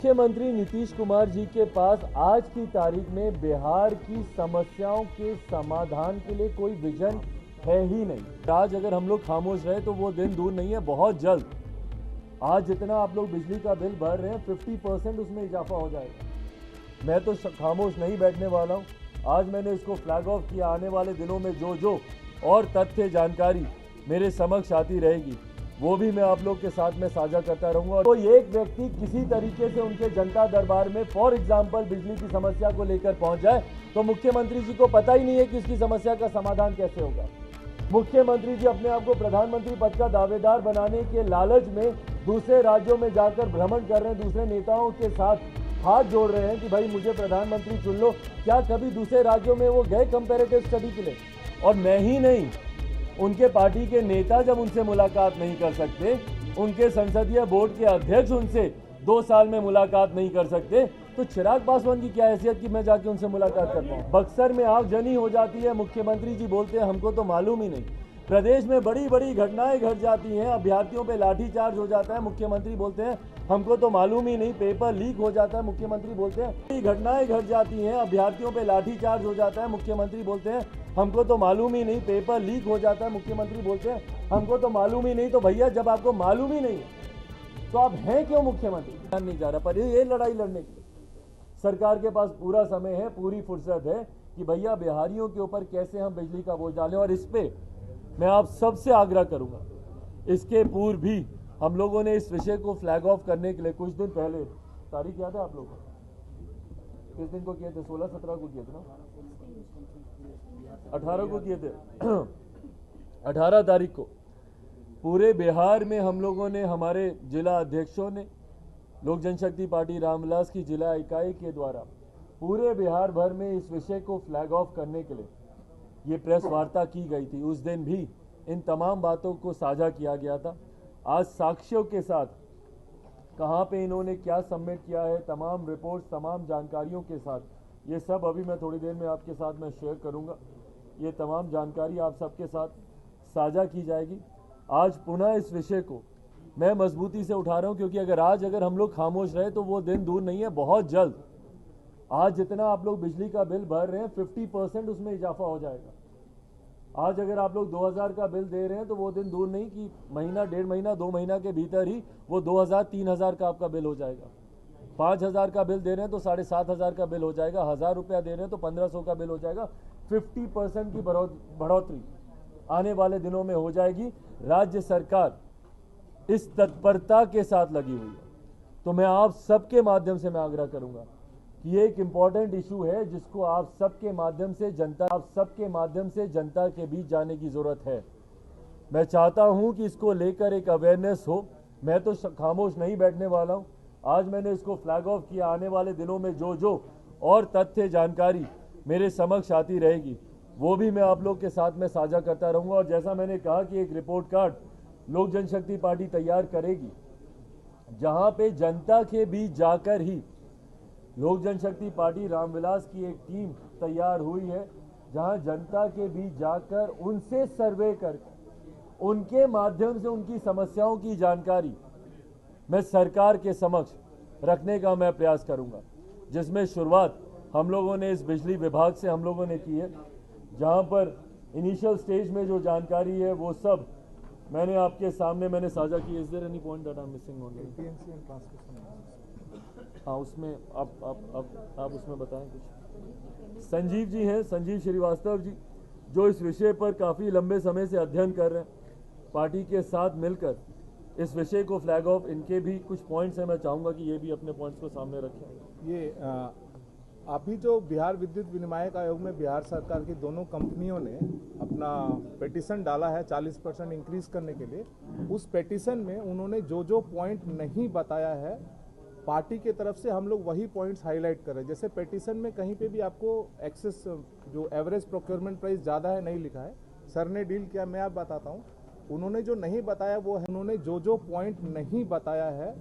मुख्यमंत्री नीतीश कुमार जी के पास आज की तारीख में बिहार की समस्याओं के समाधान के लिए कोई विजन है ही नहीं। आज अगर हम लोग खामोश रहे तो वो दिन दूर नहीं है, बहुत जल्द। आज जितना आप लोग बिजली का बिल भर रहे हैं 50% उसमें इजाफा हो जाएगा। मैं तो खामोश नहीं बैठने वाला हूँ। आज मैंने इसको फ्लैग ऑफ किया। आने वाले दिनों में जो और तथ्य जानकारी मेरे समक्ष आती रहेगी वो भी मैं आप लोग के साथ में साझा करता रहूंगा। तो एक व्यक्ति किसी तरीके से उनके जनता दरबार में फॉर एग्जाम्पल बिजली की समस्या को लेकर पहुंच जाए तो मुख्यमंत्री जी को पता ही नहीं है कि इसकी समस्या का समाधान कैसे होगा। मुख्यमंत्री जी अपने आप को प्रधानमंत्री पद का दावेदार बनाने के लालच में दूसरे राज्यों में जाकर भ्रमण कर रहे हैं, दूसरे नेताओं के साथ हाथ जोड़ रहे हैं कि भाई मुझे प्रधानमंत्री चुन लो। क्या कभी दूसरे राज्यों में वो गए कंपैरेटिव स्टडी के लिए? और मैं ही नहीं, उनके पार्टी के नेता जब उनसे मुलाकात नहीं कर सकते, उनके संसदीय बोर्ड के अध्यक्ष उनसे 2 साल में मुलाकात नहीं कर सकते, तो चिराग पासवान की क्या हैसियत कि मैं जाके उनसे मुलाकात कर पाऊं? बक्सर में आगजनी हो जाती है, मुख्यमंत्री जी बोलते हैं हमको तो मालूम ही नहीं। प्रदेश में बड़ी बड़ी घटनाएं घट जाती हैं, अभ्यर्थियों पे लाठीचार्ज हो जाता है, मुख्यमंत्री बोलते हैं हमको तो मालूम ही नहीं। पेपर लीक हो जाता है, मुख्यमंत्री बोलते हैं बड़ी घटनाएं घट जाती हैं, अभ्यर्थियों पे लाठीचार्ज हो जाता है, मुख्यमंत्री बोलते हैं हमको तो मालूम ही नहीं। पेपर लीक हो जाता है, मुख्यमंत्री बोलते हैं हमको तो मालूम ही नहीं। तो भैया जब आपको मालूम ही नहीं है तो आप हैं क्यों मुख्यमंत्री? नहीं जा रहा, पर ये लड़ाई लड़ने के लिए सरकार के पास पूरा समय है, पूरी फुर्सत है कि भैया बिहारियों के ऊपर कैसे हम बिजली का बोझ डालें। और इस पे मैं आप सबसे आग्रह करूंगा, इसके पूर्व भी हम लोगों ने इस विषय को फ्लैग ऑफ करने के लिए कुछ दिन पहले, तारीख याद है आप लोगों को? किस दिन को किए थे? 16-17 को किए थे ना? 18 को किए थे। 18 तारीख को पूरे बिहार में हम लोगों ने, हमारे जिला अध्यक्षों ने, लोक जनशक्ति पार्टी रामविलास की जिला इकाई के द्वारा पूरे बिहार भर में इस विषय को फ्लैग ऑफ करने के लिए ये प्रेस वार्ता की गई थी। उस दिन भी इन तमाम बातों को साझा किया गया था। आज साक्ष्यों के साथ कहाँ पे इन्होंने क्या सबमिट किया है, तमाम रिपोर्ट, तमाम जानकारियों के साथ, ये सब अभी मैं थोड़ी देर में आपके साथ में शेयर करूंगा। ये तमाम जानकारी आप सबके साथ साझा की जाएगी। आज पुनः इस विषय को मैं मजबूती से उठा रहा हूं क्योंकि अगर हम लोग खामोश रहे तो वो दिन दूर नहीं है, बहुत जल्द। आज जितना आप लोग बिजली का बिल भर रहे हैं 50% उसमें इजाफा हो जाएगा। आज अगर आप लोग 2000 का बिल दे रहे हैं तो वो दिन दूर नहीं कि महीना, 1.5 महीना, 2 महीना के भीतर ही वो 2000-3000 का आपका बिल हो जाएगा। 5000 का बिल दे रहे हैं तो 7500 का बिल हो जाएगा। 1000 रुपया दे रहे हैं तो 1500 का बिल हो जाएगा। 50% की बढ़ोतरी आने वाले दिनों में हो जाएगी। राज्य सरकार इस तत्परता के साथ लगी हुई है। तो मैं आप सबके माध्यम से मैं आग्रह करूंगा कि ये एक इम्पॉर्टेंट इशू है जिसको आप सबके माध्यम से जनता के बीच जाने की जरूरत है। मैं चाहता हूं कि इसको लेकर एक अवेयरनेस हो। मैं तो खामोश नहीं बैठने वाला हूं। आज मैंने इसको फ्लैग ऑफ किया। आने वाले दिनों में जो और तथ्य जानकारी मेरे समक्ष आती रहेगी वो भी मैं आप लोग के साथ में साझा करता रहूंगा। और जैसा मैंने कहा कि एक रिपोर्ट कार्ड लोक जनशक्ति पार्टी तैयार करेगी जहां पे जनता के बीच जाकर ही लोक जनशक्ति पार्टी रामविलास की एक टीम तैयार हुई है, जहां जनता के बीच जाकर उनसे सर्वे करके उनके माध्यम से उनकी समस्याओं की जानकारी मैं सरकार के समक्ष रखने का मैं प्रयास करूंगा। जिसमें शुरुआत हम लोगों ने इस बिजली विभाग से हम लोगों ने की है, जहां पर इनिशियल स्टेज में जो जानकारी है वो सब मैंने आपके सामने मैंने साझा की। Is there any point that I am missing on हाँ, उसमें आप उसमें बताएं कुछ। संजीव जी हैं, संजीव श्रीवास्तव जी, जो इस विषय पर काफ़ी लंबे समय से अध्ययन कर रहे हैं, पार्टी के साथ मिलकर इस विषय को फ्लैग ऑफ, इनके भी कुछ पॉइंट्स हैं, मैं चाहूँगा कि ये भी अपने पॉइंट्स को सामने रखें। ये अभी जो बिहार विद्युत विनियामक आयोग में बिहार सरकार की दोनों कंपनियों ने अपना पेटिशन डाला है 40% इंक्रीज करने के लिए, उस पेटिशन में उन्होंने जो पॉइंट नहीं बताया है, पार्टी के तरफ से हम लोग वही पॉइंट्स हाईलाइट कर रहे हैं। जैसे पेटिशन में कहीं पे भी आपको एक्सेस जो एवरेज प्रोक्योरमेंट प्राइस ज़्यादा है नहीं लिखा है। सर ने डील किया, मैं आप बताता हूँ। उन्होंने जो नहीं बताया वो है, उन्होंने जो पॉइंट नहीं बताया है,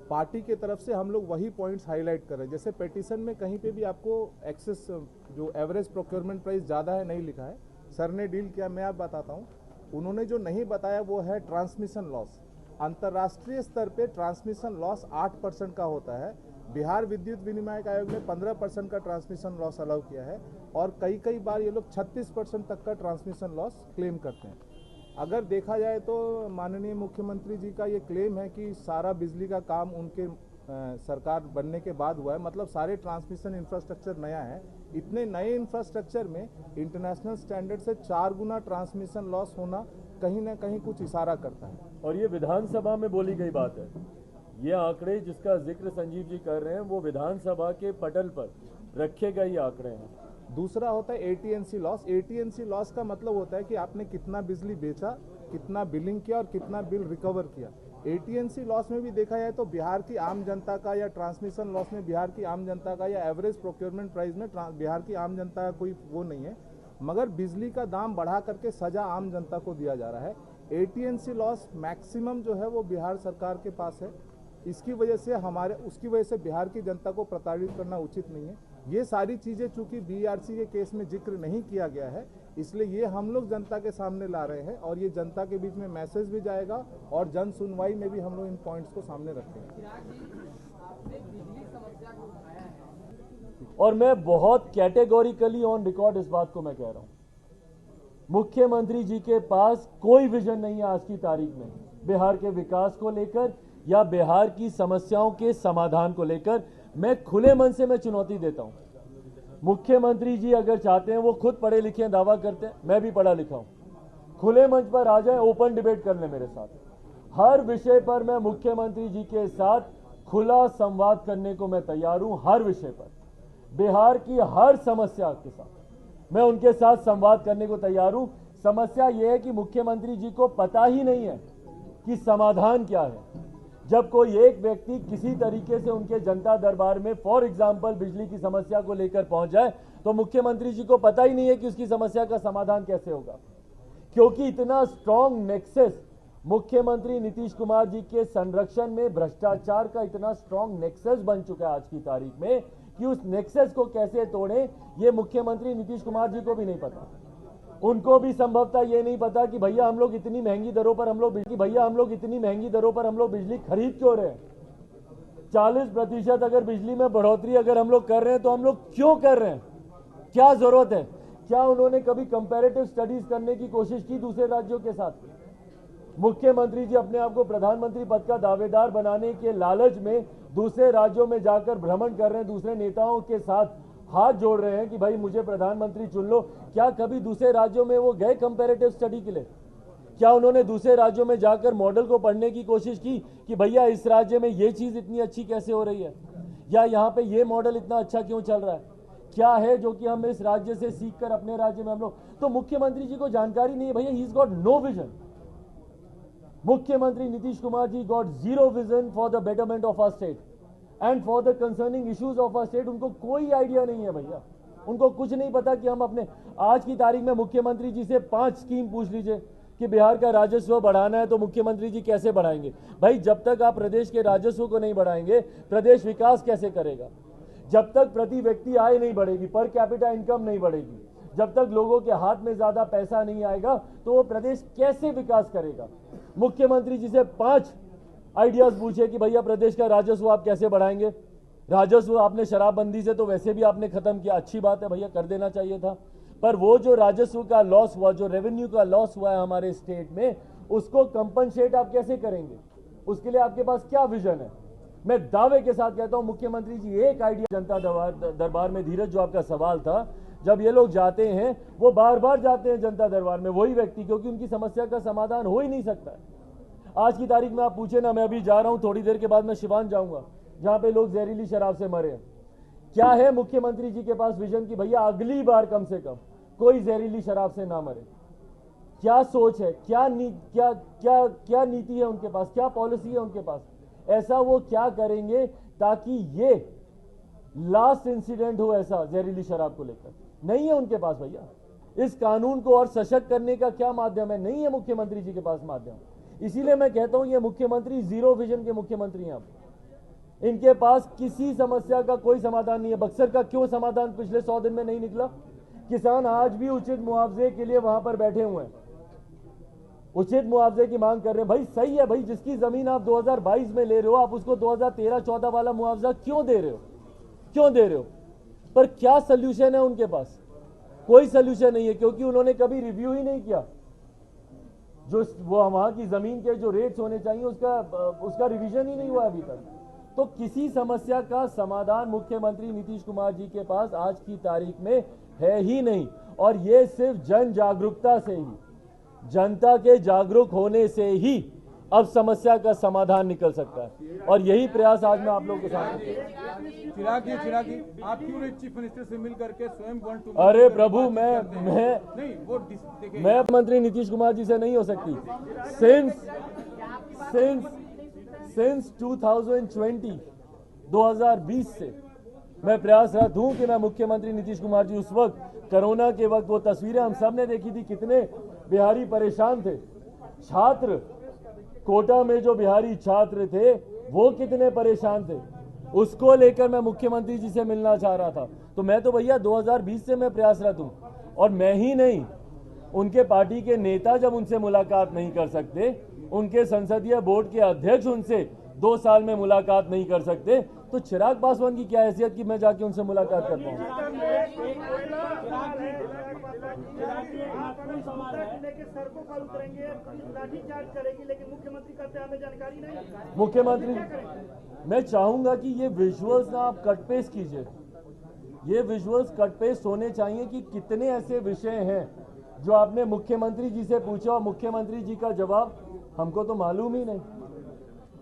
पार्टी के तरफ से हम लोग वही पॉइंट्स हाईलाइट कर रहे हैं। जैसे पेटिशन में कहीं पे भी आपको एक्सेस जो एवरेज प्रोक्योरमेंट प्राइस ज़्यादा है नहीं लिखा है। सर ने डील किया, मैं आप बताता हूँ। उन्होंने जो नहीं बताया वो है ट्रांसमिशन लॉस। अंतर्राष्ट्रीय स्तर पे ट्रांसमिशन लॉस 8% का होता है, बिहार विद्युत विनियामक आयोग ने 15% का ट्रांसमिशन लॉस अलाउ किया है और कई बार ये लोग 36% तक का ट्रांसमिशन लॉस क्लेम करते हैं। अगर देखा जाए तो माननीय मुख्यमंत्री जी का ये क्लेम है कि सारा बिजली का काम उनके सरकार बनने के बाद हुआ है, मतलब सारे ट्रांसमिशन इंफ्रास्ट्रक्चर नया है। इतने नए इंफ्रास्ट्रक्चर में इंटरनेशनल स्टैंडर्ड से 4 गुना ट्रांसमिशन लॉस होना कहीं ना कहीं कुछ इशारा करता है। और ये विधानसभा में बोली गई बात है। ये आंकड़े जिसका जिक्र संजीव जी कर रहे हैं वो विधानसभा के पटल पर रखे गए आंकड़े हैं। दूसरा होता है एटीएनसी लॉस। एटीएनसी लॉस का मतलब होता है कि आपने कितना बिजली बेचा, कितना बिलिंग किया और कितना बिल रिकवर किया। एटीएनसी लॉस में भी देखा जाए तो बिहार की आम जनता का या ट्रांसमिशन लॉस में बिहार की आम जनता का या एवरेज प्रोक्योरमेंट प्राइस में बिहार की आम जनता का कोई वो नहीं है, मगर बिजली का दाम बढ़ा करके सजा आम जनता को दिया जा रहा है। एटीएनसी लॉस मैक्सिमम जो है वो बिहार सरकार के पास है। उसकी वजह से बिहार की जनता को प्रताड़ित करना उचित नहीं है। ये सारी चीज़ें चूंकि बीआरसी के केस में जिक्र नहीं किया गया है, इसलिए ये हम लोग जनता के सामने ला रहे हैं और ये जनता के बीच में मैसेज भी जाएगा और जन सुनवाई में भी हम लोग इन पॉइंट्स को सामने रखेंगे। और मैं बहुत कैटेगोरिकली ऑन रिकॉर्ड इस बात को मैं कह रहा हूं, मुख्यमंत्री जी के पास कोई विजन नहीं है आज की तारीख में बिहार के विकास को लेकर या बिहार की समस्याओं के समाधान को लेकर। मैं खुले मन से मैं चुनौती देता हूं, मुख्यमंत्री जी अगर चाहते हैं, वो खुद पढ़े लिखे हैं, दावा करते हैं, मैं भी पढ़ा लिखा हूं, खुले मंच पर आ जाए, ओपन डिबेट कर ले मेरे साथ। हर विषय पर मैं मुख्यमंत्री जी के साथ खुला संवाद करने को मैं तैयार हूं। हर विषय पर, बिहार की हर समस्या के साथ मैं उनके साथ संवाद करने को तैयार हूं। समस्या यह है कि मुख्यमंत्री जी को पता ही नहीं है कि समाधान क्या है। जब कोई एक व्यक्ति किसी तरीके से उनके जनता दरबार में फॉर एग्जाम्पल बिजली की समस्या को लेकर पहुंच जाए तो मुख्यमंत्री जी को पता ही नहीं है कि उसकी समस्या का समाधान कैसे होगा, क्योंकि इतना स्ट्रॉन्ग नेक्सस मुख्यमंत्री नीतीश कुमार जी के संरक्षण में भ्रष्टाचार का इतना स्ट्रॉन्ग नेक्सस बन चुका है आज की तारीख में कि उस नेक्सस को कैसे तोड़ें ये मुख्यमंत्री नीतीश कुमार जी को भी नहीं पता। उनको भी संभवतः ये नहीं पता कि भैया हम लोग इतनी महंगी दरों पर हम लोग बिजली खरीद क्यों रहे हैं। 40% अगर बिजली में बढ़ोतरी अगर हम लोग कर रहे हैं तो हम लोग क्यों कर रहे हैं, क्या जरूरत है। क्या उन्होंने कभी कंपैरेटिव स्टडीज करने की कोशिश की दूसरे राज्यों के साथ। मुख्यमंत्री जी अपने आप को प्रधानमंत्री पद का दावेदार बनाने के लालच में दूसरे राज्यों में जाकर भ्रमण कर रहे हैं, दूसरे नेताओं के साथ हाथ जोड़ रहे हैं कि भाई मुझे प्रधानमंत्री चुन लो। क्या कभी दूसरे राज्यों में वो गए कंपैरेटिव स्टडी के लिए? क्या उन्होंने दूसरे राज्यों में जाकर मॉडल को पढ़ने की कोशिश की कि भैया इस राज्य में ये चीज इतनी अच्छी कैसे हो रही है, या यहाँ पे ये मॉडल इतना अच्छा क्यों चल रहा है, क्या है जो कि हम इस राज्य से सीखकर अपने राज्य में हम लोग। तो मुख्यमंत्री जी को जानकारी नहीं है भैया, he is got no vision. मुख्यमंत्री Nitish Kumar ji got zero vision for the betterment of our state and for the concerning issues of our state. उनको कोई आइडिया नहीं है भैया, उनको कुछ नहीं पता कि हम अपने आज की तारीख में मुख्यमंत्री जी से 5 स्कीम पूछ लीजिए कि बिहार का राजस्व बढ़ाना है तो मुख्यमंत्री जी कैसे बढ़ाएंगे। भाई जब तक आप प्रदेश के राजस्व को नहीं बढ़ाएंगे प्रदेश विकास कैसे करेगा। जब तक प्रति व्यक्ति आय नहीं बढ़ेगी, पर कैपिटा इनकम नहीं बढ़ेगी, जब तक लोगों के हाथ में ज्यादा पैसा नहीं आएगा तो वो प्रदेश कैसे विकास करेगा। मुख्यमंत्री जी से 5 आइडियाज पूछे कि भैया प्रदेश का राजस्व आप कैसे बढ़ाएंगे। राजस्व आपने शराबबंदी से तो वैसे भी आपने खत्म किया, अच्छी बात है भैया, कर देना चाहिए था, पर वो जो राजस्व का लॉस हुआ, जो रेवेन्यू का लॉस हुआ है हमारे स्टेट में, उसको कंपनसेट आप कैसे करेंगे, उसके लिए आपके पास क्या विजन है। मैं दावे के साथ कहता हूं मुख्यमंत्री जी एक आइडिया जनता दरबार में, धीरज जो आपका सवाल था, जब ये लोग जाते हैं वो बार बार जाते हैं जनता दरबार में वही व्यक्ति, क्योंकि उनकी समस्या का समाधान हो ही नहीं सकता है। आज की तारीख में आप पूछे ना, मैं अभी जा रहा हूं, थोड़ी देर के बाद मैं सिवान जाऊंगा जहां पे लोग जहरीली शराब से मरे हैं। क्या है मुख्यमंत्री जी के पास विजन कि भैया अगली बार कम से कम कोई जहरीली शराब से ना मरे। क्या सोच है, क्या नीति है उनके पास, क्या पॉलिसी है उनके पास, ऐसा वो क्या करेंगे ताकि ये लास्ट इंसिडेंट हो ऐसा जहरीली शराब को लेकर। नहीं है उनके पास भैया। इस कानून को और सशक्त करने का क्या माध्यम है, नहीं है मुख्यमंत्री जी के पास माध्यम। इसीलिए मैं कहता हूं ये मुख्यमंत्री जीरो विजन के मुख्यमंत्री हैं। अब इनके पास किसी समस्या का कोई समाधान नहीं है। बक्सर का क्यों समाधान पिछले 100 दिन में नहीं निकला? किसान आज भी उचित मुआवजे के लिए वहां पर बैठे हुए हैं, उचित मुआवजे की मांग कर रहे हैं। भाई सही है भाई, जिसकी जमीन आप 2022 में ले रहे हो, आप उसको 2013-14 वाला मुआवजा क्यों दे रहे हो? क्यों दे रहे हो? पर क्या सोल्यूशन है उनके पास? कोई सोल्यूशन नहीं है, क्योंकि उन्होंने कभी रिव्यू ही नहीं किया। जो वो वहां की जमीन के जो रेट्स होने चाहिए उसका रिवीजन ही नहीं हुआ अभी तक। तो किसी समस्या का समाधान मुख्यमंत्री नीतीश कुमार जी के पास आज की तारीख में है ही नहीं। और ये सिर्फ जन जागरूकता से ही, जनता के जागरूक होने से ही अब समस्या का समाधान निकल सकता है। और यही प्रयास आज मैं आप लोगों के साथ। चिराग जी, आप क्यों नहीं चीफ मिनिस्टर से मिल करके स्वयं वन टू? अरे प्रभु, मैं मंत्री नीतीश कुमार जी से नहीं हो सकती। सिंस 2020 से मैं प्रयासरत हूं कि मैं मुख्यमंत्री नीतीश कुमार जी, उस वक्त कोरोना के वक्त वो तस्वीरें हम सब ने देखी थी, कितने बिहारी परेशान थे। छात्र कोटा में जो बिहारी छात्र थे वो कितने परेशान थे, उसको लेकर मैं मुख्यमंत्री जी से मिलना चाह रहा था। तो मैं तो भैया 2020 से मैं प्रयासरत हूं। और मैं ही नहीं, उनके पार्टी के नेता जब उनसे मुलाकात नहीं कर सकते, उनके संसदीय बोर्ड के अध्यक्ष उनसे 2 साल में मुलाकात नहीं कर सकते, तो चिराग पासवान की क्या हैसियत कि मैं जाके उनसे मुलाकात कर पाऊं? मुख्यमंत्री, मैं चाहूंगा कि ये विजुअल्स ना आप कट पेस्ट कीजिए। ये विजुअल्स कट पेस्ट होने चाहिए कि कितने ऐसे विषय हैं जो आपने मुख्यमंत्री जी से पूछा और मुख्यमंत्री जी का जवाब हमको तो मालूम ही नहीं।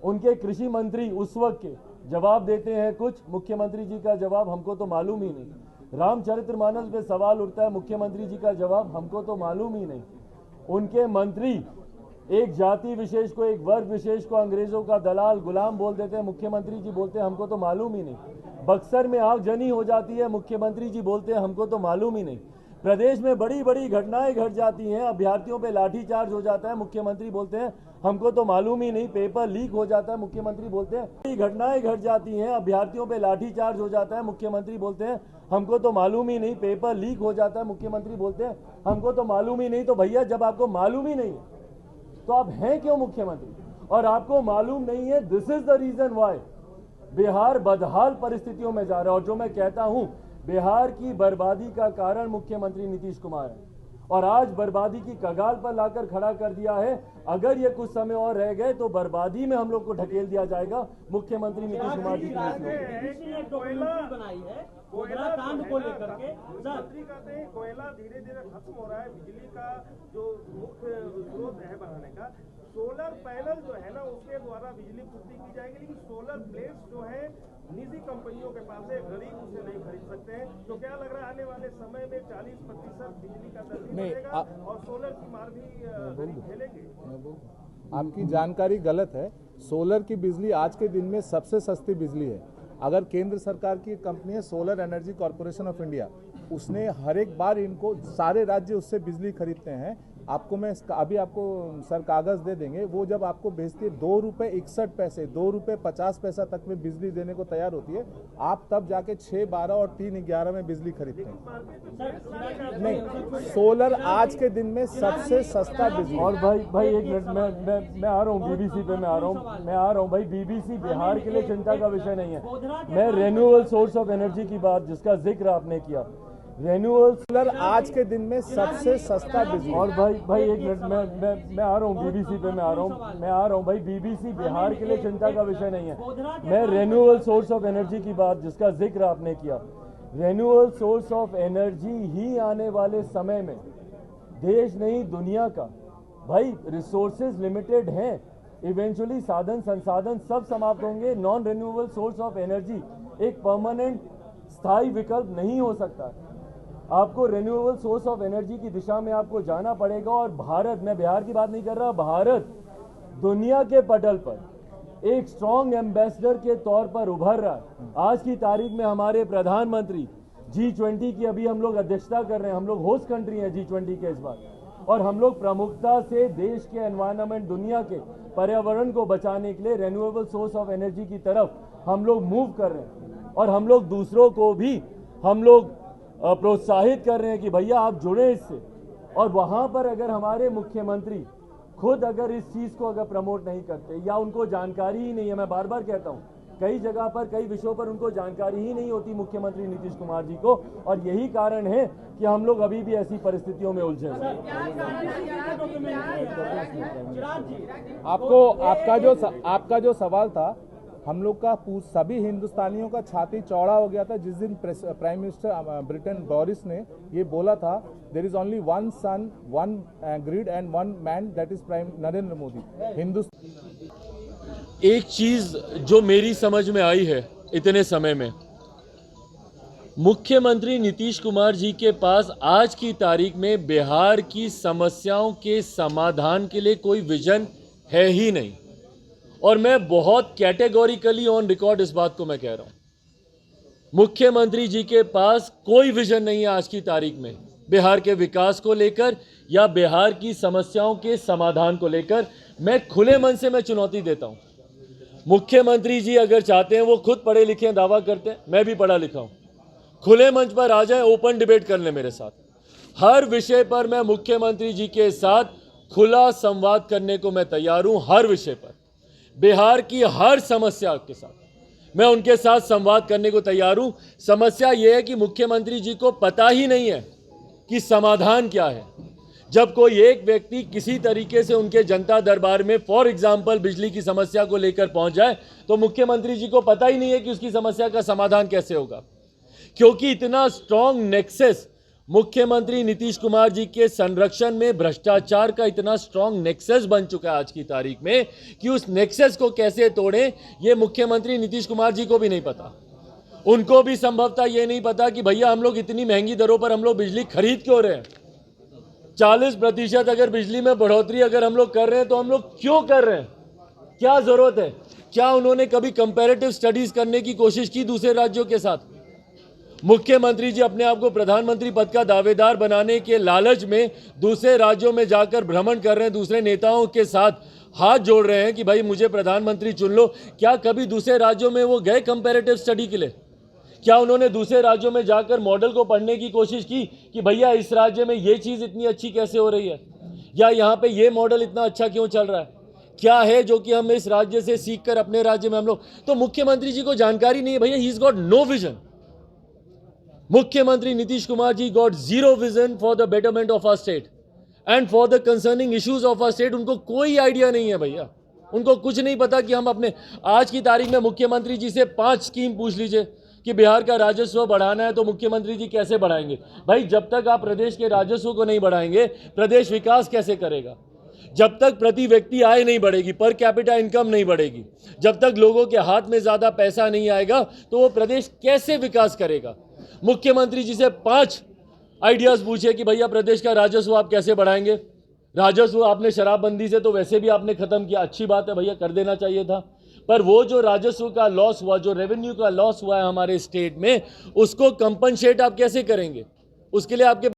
उनके कृषि मंत्री उस वक्त के जवाब देते हैं कुछ, मुख्यमंत्री जी का जवाब हमको तो मालूम ही नहीं। रामचरितमानस पे सवाल उठता है, मुख्यमंत्री जी का जवाब हमको तो मालूम ही नहीं। उनके मंत्री एक जाति विशेष को, एक वर्ग विशेष को अंग्रेजों का दलाल गुलाम बोल देते हैं, मुख्यमंत्री जी बोलते हैं हमको तो मालूम ही नहीं। बक्सर में आगजनी हो जाती है, मुख्यमंत्री जी बोलते हैं हमको तो मालूम ही नहीं। प्रदेश में बड़ी बड़ी घटनाएं घट जाती हैं, अभ्यर्थियों पे लाठीचार्ज हो जाता है, मुख्यमंत्री बोलते हैं हमको तो मालूम ही नहीं। पेपर लीक हो जाता है, मुख्यमंत्री बोलते हैं बड़ी घटनाएं घट जाती हैं, अभ्यर्थियों पे लाठीचार्ज हो जाता है, मुख्यमंत्री बोलते हैं हमको तो मालूम ही नहीं। पेपर लीक हो जाता है, मुख्यमंत्री बोलते हैं हमको तो मालूम ही नहीं। तो भैया, जब आपको मालूम ही नहीं है तो आप हैं क्यों मुख्यमंत्री? और आपको मालूम नहीं है, this is the reason why Bihar बदहाल परिस्थितियों में जा रहा है। और जो मैं कहता हूं, बिहार की बर्बादी का कारण मुख्यमंत्री नीतीश कुमार है, और आज बर्बादी की कगार पर लाकर खड़ा कर दिया है। अगर ये कुछ समय और रह गए तो बर्बादी में हम लोग को ढकेल दिया जाएगा मुख्यमंत्री नीतीश कुमार जी कोयला कांड को लेकर के मंत्री कहते हैं कोयला धीरे धीरे खत्म हो रहा है। बिजली का जो मुख्य स्रोत है बनाने का, सोलर पैनल जो है ना, उसके द्वारा बिजली पूर्ति की जाएगी। लेकिन सोलर प्लेट्स जो है निजी कंपनियों के पास है, गरीब उसे नहीं खरीद सकते हैं। तो क्या लग रहा है आने वाले समय में 40% बिजली का दर बढ़ेगा और सोलर की मार भी गरीब झेलेंगे? आपकी जानकारी गलत है। सोलर की बिजली आज के दिन में सबसे सस्ती बिजली है। अगर केंद्र सरकार की कंपनी है solar energy corporation of India, उसने हर एक बार इनको, सारे राज्य उससे बिजली खरीदते हैं। आपको मैं अभी आपको सर कागज दे देंगे, वो जब आपको भेजती है 2 रुपये 61 पैसे, 2 रुपये 50 पैसा तक में बिजली देने को तैयार होती है, आप तब जाके 6, 12 और 3, 11 में बिजली खरीदते हैं। नहीं, सोलर आज के दिन में सबसे सस्ता बिजली। और भाई एक मिनट, मैं आ रहा हूँ बीबीसी पे, मैं आ रहा हूँ भाई। बीबीसी बिहार के लिए चिंता का विषय नहीं है। मैं रिन्यूएबल सोर्स ऑफ एनर्जी की बात, जिसका जिक्र आपने किया, रिन्यूएबल सोलर आज के दिन में सबसे सस्ता बिजली। और भाई एक मिनट, मैं आ रहा हूँ बीबीसी पे, मैं आ रहा हूँ भाई। बीबीसी बिहार के लिए चिंता का विषय नहीं है। मैं रिन्यूएबल सोर्स ऑफ एनर्जी की बात, जिसका जिक्र आपने किया, रिन्यूएबल सोर्स ऑफ एनर्जी ही आने वाले समय में देश नहीं दुनिया का, भाई रिसोर्सेज लिमिटेड हैं, इवेंचुअली साधन संसाधन सब समाप्त होंगे। Non renewable source of energy एक परमानेंट स्थायी विकल्प नहीं हो सकता। आपको रिन्यूएबल सोर्स ऑफ एनर्जी की दिशा में आपको जाना पड़ेगा। और भारत, मैं बिहार की बात नहीं कर रहा, भारत दुनिया के पटल पर एक स्ट्रॉन्ग एम्बेसडर के तौर पर उभर रहा है। आज की तारीख में हमारे प्रधानमंत्री G20 की अभी हम लोग अध्यक्षता कर रहे हैं, हम लोग होस्ट कंट्री हैं G20 के इस बार, और हम लोग प्रमुखता से देश के एनवायरनमेंट, दुनिया के पर्यावरण को बचाने के लिए रिन्यूएबल सोर्स ऑफ एनर्जी की तरफ हम लोग मूव कर रहे हैं। और हम लोग दूसरों को भी हम लोग प्रोत्साहित कर रहे हैं कि भैया आप जुड़े इससे। और वहां पर अगर हमारे मुख्यमंत्री खुद अगर इस चीज़ को अगर प्रमोट नहीं करते या उनको जानकारी ही नहीं है, मैं बार बार कहता हूँ कई जगह पर कई विषयों पर उनको जानकारी ही नहीं होती मुख्यमंत्री नीतीश कुमार जी को, और यही कारण है कि हम लोग अभी भी ऐसी परिस्थितियों में उलझे हैं। आपका जो सवाल था, हम लोग का सभी हिंदुस्तानियों का छाती चौड़ा हो गया था जिस दिन प्राइम मिनिस्टर ब्रिटेन बोरिस ने ये बोला था, there is only one sun, one grid and one man, that is prime Narendra Modi. एक चीज जो मेरी समझ में आई है इतने समय में, मुख्यमंत्री नीतीश कुमार जी के पास आज की तारीख में बिहार की समस्याओं के समाधान के लिए कोई विजन है ही नहीं। और मैं बहुत कैटेगोरिकली ऑन रिकॉर्ड इस बात को मैं कह रहा हूं, मुख्यमंत्री जी के पास कोई विजन नहीं है आज की तारीख में बिहार के विकास को लेकर या बिहार की समस्याओं के समाधान को लेकर। मैं खुले मन से मैं चुनौती देता हूं, मुख्यमंत्री जी अगर चाहते हैं, वो खुद पढ़े लिखे हैं, दावा करते हैं, मैं भी पढ़ा लिखा हूं, खुले मंच पर आ जाए, ओपन डिबेट कर ले मेरे साथ, हर विषय पर मैं मुख्यमंत्री जी के साथ खुला संवाद करने को मैं तैयार हूं। हर विषय पर, बिहार की हर समस्या के साथ मैं उनके साथ संवाद करने को तैयार हूं। समस्या यह है कि मुख्यमंत्री जी को पता ही नहीं है कि समाधान क्या है। जब कोई एक व्यक्ति किसी तरीके से उनके जनता दरबार में फॉर एग्जाम्पल बिजली की समस्या को लेकर पहुंच जाए, तो मुख्यमंत्री जी को पता ही नहीं है कि उसकी समस्या का समाधान कैसे होगा, क्योंकि इतना स्ट्रांग नेक्सस मुख्यमंत्री नीतीश कुमार जी के संरक्षण में भ्रष्टाचार का इतना स्ट्रांग नेक्सस बन चुका है आज की तारीख में कि उस नेक्सस को कैसे तोड़ें ये मुख्यमंत्री नीतीश कुमार जी को भी नहीं पता। उनको भी संभवतः ये नहीं पता कि भैया हम लोग इतनी महंगी दरों पर हम लोग बिजली खरीद क्यों रहे हैं। 40% अगर बिजली में बढ़ोतरी अगर हम लोग कर रहे हैं तो हम लोग क्यों कर रहे हैं, क्या जरूरत है? क्या उन्होंने कभी कंपैरेटिव स्टडीज करने की कोशिश की दूसरे राज्यों के साथ? मुख्यमंत्री जी अपने आप को प्रधानमंत्री पद का दावेदार बनाने के लालच में दूसरे राज्यों में जाकर भ्रमण कर रहे हैं, दूसरे नेताओं के साथ हाथ जोड़ रहे हैं कि भाई मुझे प्रधानमंत्री चुन लो। क्या कभी दूसरे राज्यों में वो गए कंपैरेटिव स्टडी के लिए? क्या उन्होंने दूसरे राज्यों में जाकर मॉडल को पढ़ने की कोशिश की कि भैया इस राज्य में ये चीज़ इतनी अच्छी कैसे हो रही है, या यहाँ पे ये मॉडल इतना अच्छा क्यों चल रहा है, क्या है जो कि हम इस राज्य से सीखकर अपने राज्य में हम लोग। तो मुख्यमंत्री जी को जानकारी नहीं है भैया, he is got no vision. मुख्यमंत्री Nitish Kumar ji got zero vision for the betterment of our state and for the concerning issues of our state. उनको कोई आइडिया नहीं है भैया, उनको कुछ नहीं पता कि हम अपने आज की तारीख में मुख्यमंत्री जी से 5 स्कीम पूछ लीजिए कि बिहार का राजस्व बढ़ाना है तो मुख्यमंत्री जी कैसे बढ़ाएंगे? भाई जब तक आप प्रदेश के राजस्व को नहीं बढ़ाएंगे, प्रदेश विकास कैसे करेगा? जब तक प्रति व्यक्ति आय नहीं बढ़ेगी, पर कैपिटा इनकम नहीं बढ़ेगी, जब तक लोगों के हाथ में ज्यादा पैसा नहीं आएगा, तो वो प्रदेश कैसे विकास करेगा? मुख्यमंत्री जी से 5 आइडियाज पूछे कि भैया प्रदेश का राजस्व आप कैसे बढ़ाएंगे। राजस्व आपने शराबबंदी से तो वैसे भी आपने खत्म किया, अच्छी बात है भैया, कर देना चाहिए था, पर वो जो राजस्व का लॉस हुआ, जो रेवेन्यू का लॉस हुआ है हमारे स्टेट में, उसको कंपनसेट आप कैसे करेंगे? उसके लिए आपके